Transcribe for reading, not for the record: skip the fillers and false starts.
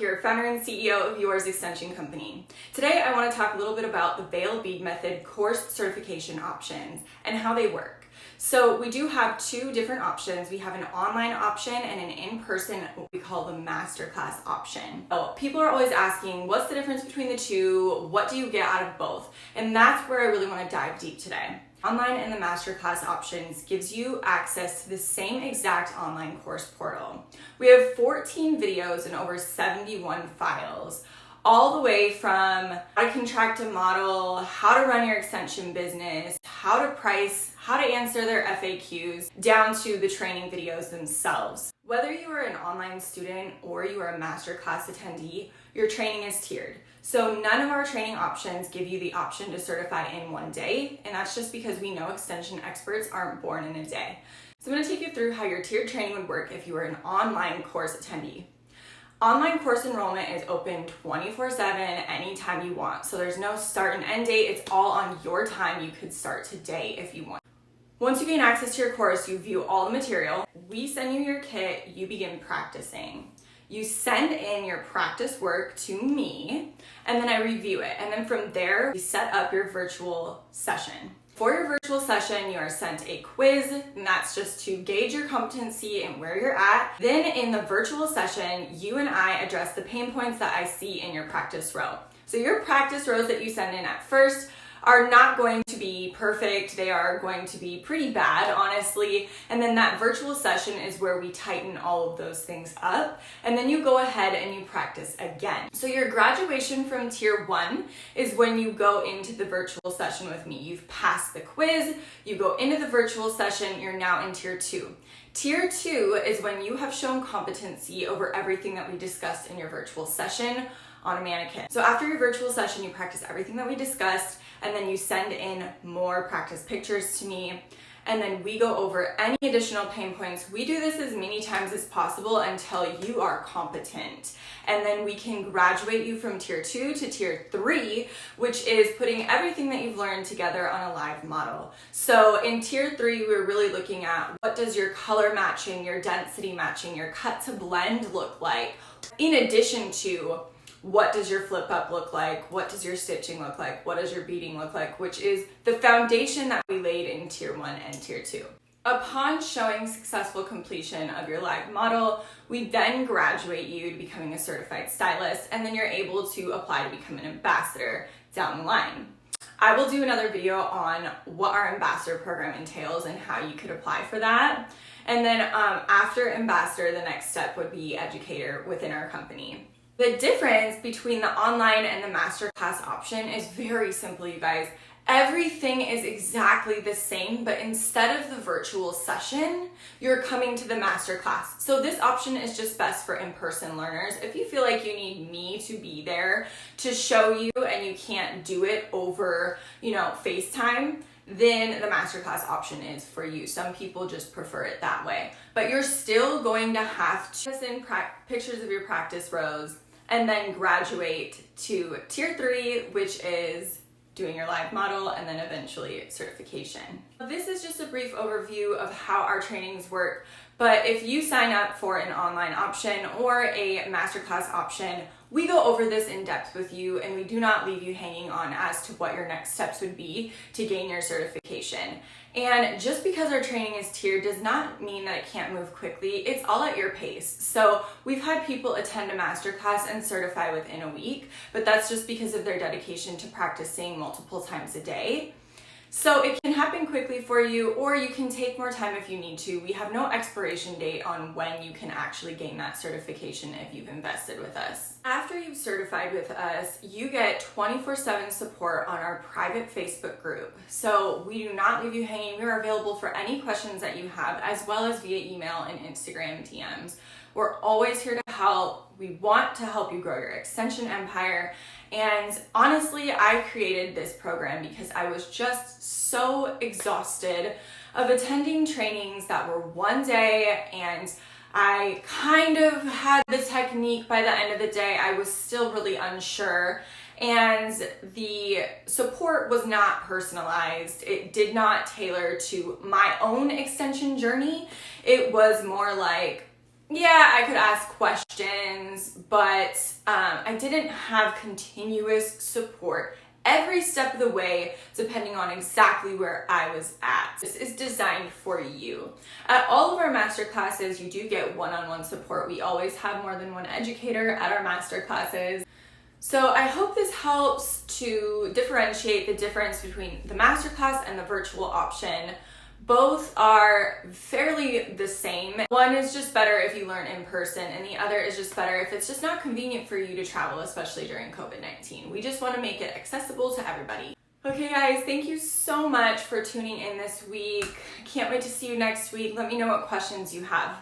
here, founder and CEO of Yours Extension Company. Today I want to talk a little bit about the Veil Bead Method course certification options and how they work. So we do have two different options. We have an online option and an in-person, what we call the masterclass option. So people are always asking, what's the difference between the two? What do you get out of both? And that's where I really want to dive deep today. Online and the masterclass options gives you access to the same exact online course portal. We have 14 videos and over 71 files, all the way from how to contract a model, how to run your extension business, how to price, how to answer their FAQs, down to the training videos themselves. Whether you are an online student or you are a masterclass attendee, your training is tiered. So none of our training options give you the option to certify in one day, and that's just because we know extension experts aren't born in a day. So I'm going to take you through how your tiered training would work if you were an online course attendee. Online course enrollment is open 24/7 anytime you want. So there's no start and end date. It's all on your time. You could start today if you want. Once you gain access to your course, you view all the material. We send you your kit. You begin practicing. You send in your practice work to me, and then I review it. And then from there, we set up your virtual session. For your virtual session, you are sent a quiz, and that's just to gauge your competency and where you're at. Then in the virtual session, you and I address the pain points that I see in your practice row. So your practice rows that you send in at first are not going to be perfect. They are going to be pretty bad, honestly. And then that virtual session is where we tighten all of those things up. And then you go ahead and you practice again. So your graduation from tier 1 is when you go into the virtual session with me. You've passed the quiz, you go into the virtual session, you're now in tier 2. Tier 2 is when you have shown competency over everything that we discussed in your virtual session on a mannequin. So after your virtual session, you practice everything that we discussed, and then you send in more practice pictures to me, and then we go over any additional pain points. We do this as many times as possible until you are competent, and then we can graduate you from tier 2 to tier 3, which is putting everything that you've learned together on a live model. So in tier 3, we're really looking at what does your color matching, your density matching, your cut to blend look like, in addition to what does your flip up look like? What does your stitching look like? What does your beading look like? Which is the foundation that we laid in tier 1 and tier 2. Upon showing successful completion of your live model, we then graduate you to becoming a certified stylist, and then you're able to apply to become an ambassador down the line. I will do another video on what our ambassador program entails and how you could apply for that. And then after ambassador, the next step would be educator within our company. The difference between the online and the masterclass option is very simple, you guys. Everything is exactly the same, but instead of the virtual session, you're coming to the masterclass. So this option is just best for in-person learners. If you feel like you need me to be there to show you and you can't do it over, FaceTime, then the masterclass option is for you. Some people just prefer it that way. But you're still going to have to send pictures of your practice rows and then graduate to tier 3, which is doing your live model and then eventually certification. This is just a brief overview of how our trainings work, but if you sign up for an online option or a masterclass option, we go over this in depth with you, and we do not leave you hanging on as to what your next steps would be to gain your certification. And just because our training is tiered does not mean that it can't move quickly. It's all at your pace. So we've had people attend a masterclass and certify within a week, but that's just because of their dedication to practicing multiple times a day. So it can happen quickly for you, or you can take more time if you need to. We have no expiration date on when you can actually gain that certification if you've invested with us. After you've certified with us, you get 24/7 support on our private Facebook group. So we do not leave you hanging. We are available for any questions that you have, as well as via email and Instagram DMs. We're always here to help. We want to help you grow your extension empire. And honestly, I created this program because I was just so exhausted of attending trainings that were one day, and I kind of had the technique by the end of the day. I was still really unsure, and the support was not personalized. It did not tailor to my own extension journey. It was more like, yeah, I could ask questions, but I didn't have continuous support every step of the way, depending on exactly where I was at. This is designed for you. At all of our master classes, you do get one-on-one support. We always have more than one educator at our master classes. So I hope this helps to differentiate the difference between the masterclass and the virtual option. Both are fairly the same. One is just better if you learn in person, and the other is just better if it's just not convenient for you to travel, especially during COVID-19. We just want to make it accessible to everybody. Okay guys, thank you so much for tuning in this week. I can't wait to see you next week. Let me know what questions you have.